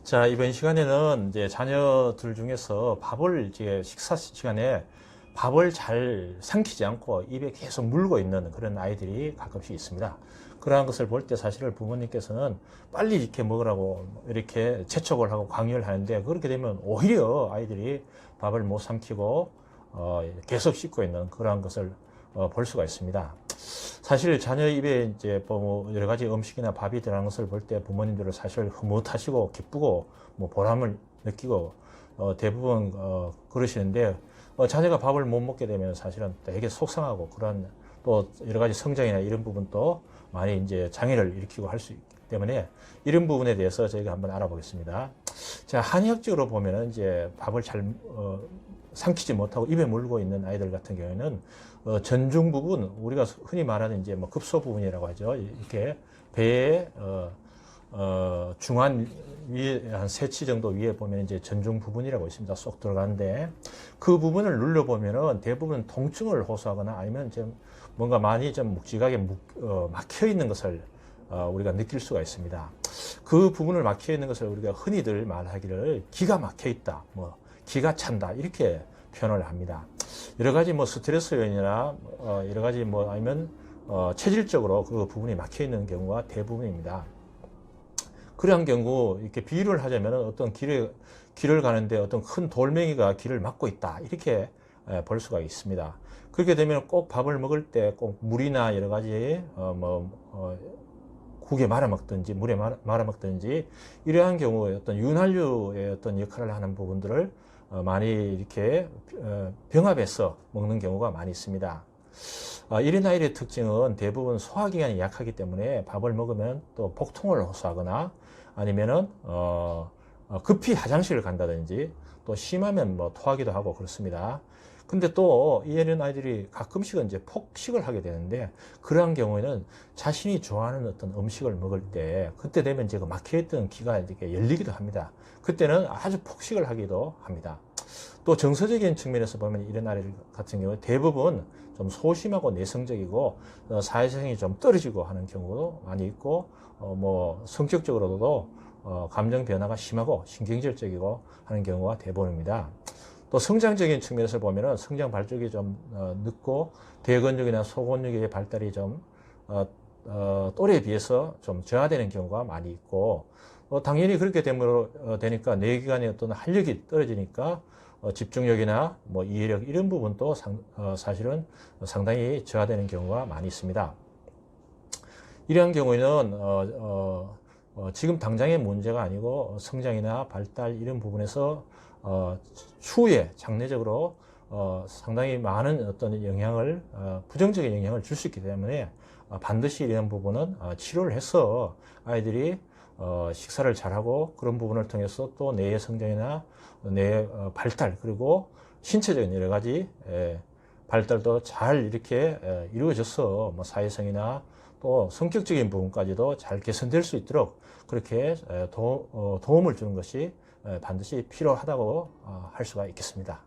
자, 이번 시간에는 이제 자녀들 중에서 밥을 이제 식사 시간에 밥을 잘 삼키지 않고 입에 계속 물고 있는 그런 아이들이 가끔씩 있습니다. 그러한 것을 볼 때 사실은 부모님께서는 빨리 이렇게 먹으라고 이렇게 재촉을 하고 강요를 하는데, 그렇게 되면 오히려 아이들이 밥을 못 삼키고 계속 씹고 있는 그러한 것을 볼 수가 있습니다. 사실 자녀 입에 이제 뭐 여러 가지 음식이나 밥이 들어가는 것을 볼 때 부모님들은 사실 흐뭇하시고 기쁘고 뭐 보람을 느끼고 대부분 그러시는데, 자녀가 밥을 못 먹게 되면 사실은 되게 속상하고, 그런 또 여러 가지 성장이나 이런 부분도 많이 이제 장애를 일으키고 할 수 있기 때문에, 이런 부분에 대해서 저희가 한번 알아보겠습니다. 자, 한의학적으로 보면은 이제 밥을 잘 삼키지 못하고 입에 물고 있는 아이들 같은 경우에는 전중 부분, 우리가 흔히 말하는 이제 뭐 급소 부분이라고 하죠. 이렇게 배에 중안 위에 한 3치 정도 위에 보면 이제 전중 부분이라고 있습니다. 쏙 들어가는데, 그 부분을 눌러 보면은 대부분 통증을 호소하거나 아니면 좀 뭔가 많이 좀 묵직하게 막혀 있는 것을 우리가 느낄 수가 있습니다. 그 부분을 막혀 있는 것을 우리가 흔히들 말하기를 기가 막혀 있다, 뭐 기가 찬다, 이렇게 표현을 합니다. 여러 가지 뭐 스트레스 요인이나 여러 가지 뭐 아니면 체질적으로 그 부분이 막혀 있는 경우가 대부분입니다. 그러한 경우 이렇게 비유를 하자면 어떤 길을 가는데 어떤 큰 돌멩이가 길을 막고 있다, 이렇게 볼 수가 있습니다. 그렇게 되면 꼭 밥을 먹을 때 꼭 물이나 여러 가지 국에 말아 먹든지 물에 말아 먹든지 이러한 경우에 어떤 윤활유의 어떤 역할을 하는 부분들을 많이 이렇게 병합해서 먹는 경우가 많이 있습니다. 이런 아이의 특징은 대부분 소화기관이 약하기 때문에 밥을 먹으면 또 복통을 호소하거나 아니면은 급히 화장실을 간다든지, 또 심하면 뭐 토하기도 하고 그렇습니다. 근데 또 이런 아이들이 가끔씩은 이제 폭식을 하게 되는데, 그러한 경우에는 자신이 좋아하는 어떤 음식을 먹을 때 그때 되면 이제 그 막혀있던 기가 이렇게 열리기도 합니다. 그때는 아주 폭식을 하기도 합니다. 또 정서적인 측면에서 보면 이런 아이들 같은 경우 대부분 좀 소심하고 내성적이고 사회성이 좀 떨어지고 하는 경우도 많이 있고, 뭐 성격적으로도 감정 변화가 심하고 신경질적이고 하는 경우가 대부분입니다. 또 성장적인 측면에서 보면은 성장 발족이 좀 늦고 대근육이나 소근육의 발달이 좀 또래에 비해서 좀 저하되는 경우가 많이 있고, 당연히 그렇게 되니까 뇌기관의 어떤 활력이 떨어지니까 집중력이나 뭐 이해력 이런 부분도 사실은 상당히 저하되는 경우가 많이 있습니다. 이러한 경우에는 지금 당장의 문제가 아니고 성장이나 발달 이런 부분에서 추후에 장래적으로 상당히 많은 어떤 영향을 부정적인 영향을 줄 수 있기 때문에 반드시 이런 부분은 치료를 해서 아이들이 식사를 잘하고 그런 부분을 통해서 또 뇌의 성장이나 뇌의 발달, 그리고 신체적인 여러 가지 발달도 잘 이렇게 이루어져서 뭐 사회성이나 또 성격적인 부분까지도 잘 개선될 수 있도록 그렇게 도움을 주는 것이 반드시 필요하다고 할 수가 있겠습니다.